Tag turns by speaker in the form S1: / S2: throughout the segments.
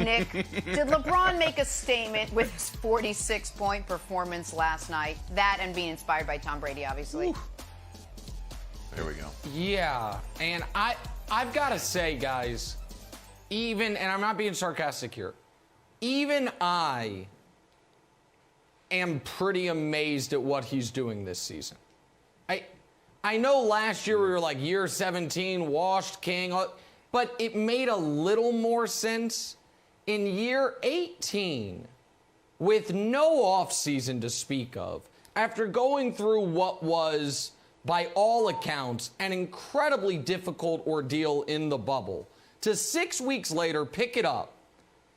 S1: Nick, did LeBron make a statement with his 46-point performance last night? That and being inspired by Tom Brady, obviously.
S2: Ooh. There we go.
S3: Yeah, and I've got to say, guys, and I'm not being sarcastic here, even I am pretty amazed at what he's doing this season. I know last year we were like year 17, washed king, but it made a little more sense in year 18 with no offseason to speak of, after going through what was, by all accounts, an incredibly difficult ordeal in the bubble, to 6 weeks later pick it up,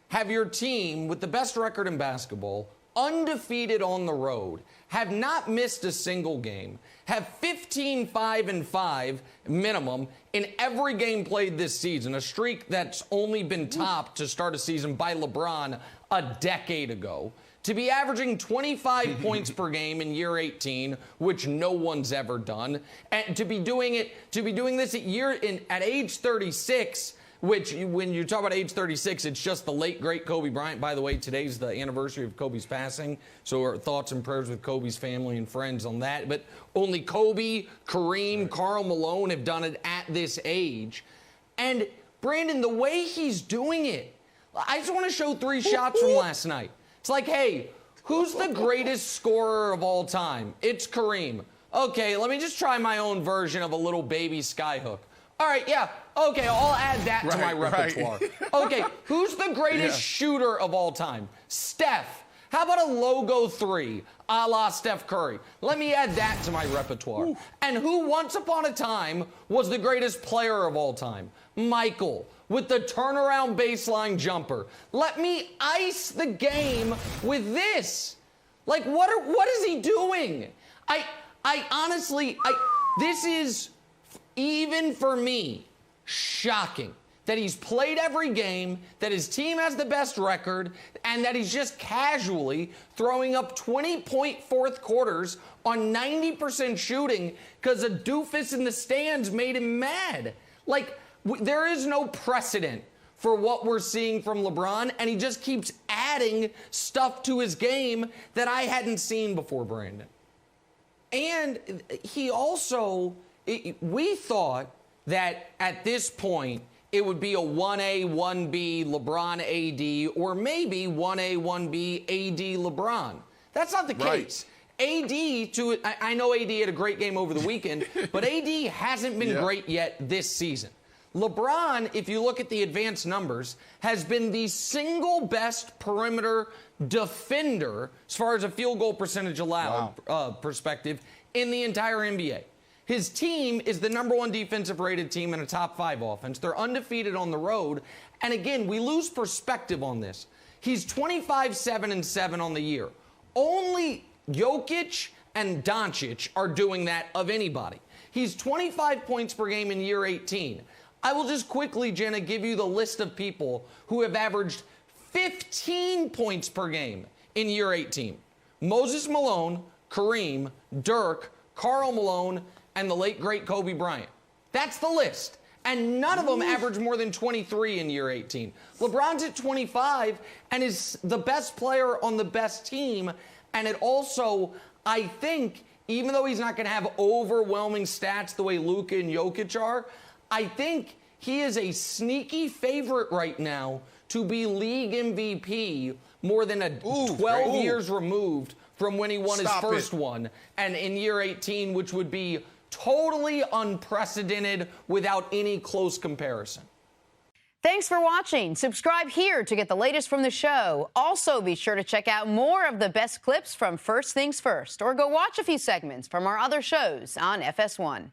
S3: have your team with the best record in basketball, undefeated on the road, have not missed a single game, have 15-5-5 minimum in every game played this season, a streak that's only been topped to start a season by LeBron a decade ago, to be averaging 25 points per game in year 18, which no one's ever done, and to be doing this at age 36, which, when you talk about age 36, it's just the late, great Kobe Bryant. By the way, today's the anniversary of Kobe's passing, so our thoughts and prayers with Kobe's family and friends on that. But only Kobe, Kareem, Karl Malone have done it at this age. And, Brandon, the way he's doing it, I just want to show 3 shots from last night. It's like, hey, who's the greatest scorer of all time? It's Kareem. Okay, let me just try my own version of a little baby skyhook. All right, yeah, okay, I'll add that to my repertoire. Okay, who's the greatest shooter of all time? Steph. How about a logo 3, a la Steph Curry? Let me add that to my repertoire. Ooh. And who once upon a time was the greatest player of all time? Michael, with the turnaround baseline jumper. Let me ice the game with this. Like, what is he doing? I honestly, this is, even for me, shocking that he's played every game, that his team has the best record, and that he's just casually throwing up 20-point fourth quarters on 90% shooting because a doofus in the stands made him mad. Like, there is no precedent for what we're seeing from LeBron, and he just keeps adding stuff to his game that I hadn't seen before, Brandon. And he also, we thought that at this point, it would be a 1A, 1B LeBron AD, or maybe 1A, 1B AD LeBron. That's not the case. I know AD had a great game over the weekend, but AD hasn't been great yet this season. LeBron, if you look at the advanced numbers, has been the single best perimeter defender as far as a field goal percentage allowed perspective in the entire NBA. His team is the #1 defensive rated team in a top 5 offense. They're undefeated on the road. And again, we lose perspective on this. He's 25-7-7 on the year. Only Jokic and Doncic are doing that of anybody. He's 25 points per game in year 18. I will just quickly, Jenna, give you the list of people who have averaged 15 points per game in year 18. Moses Malone, Kareem, Dirk, Karl Malone, and the late, great Kobe Bryant. That's the list. And none of them average more than 23 in year 18. LeBron's at 25 and is the best player on the best team. And it also, I think, even though he's not going to have overwhelming stats the way Luka and Jokic are, I think he is a sneaky favorite right now to be league MVP more than 12 years removed from when he won his first one. And in year 18, which would be totally unprecedented without any close comparison.
S1: Thanks for watching. Subscribe here to get the latest from the show. Also, be sure to check out more of the best clips from First Things First, or go watch a few segments from our other shows on FS1.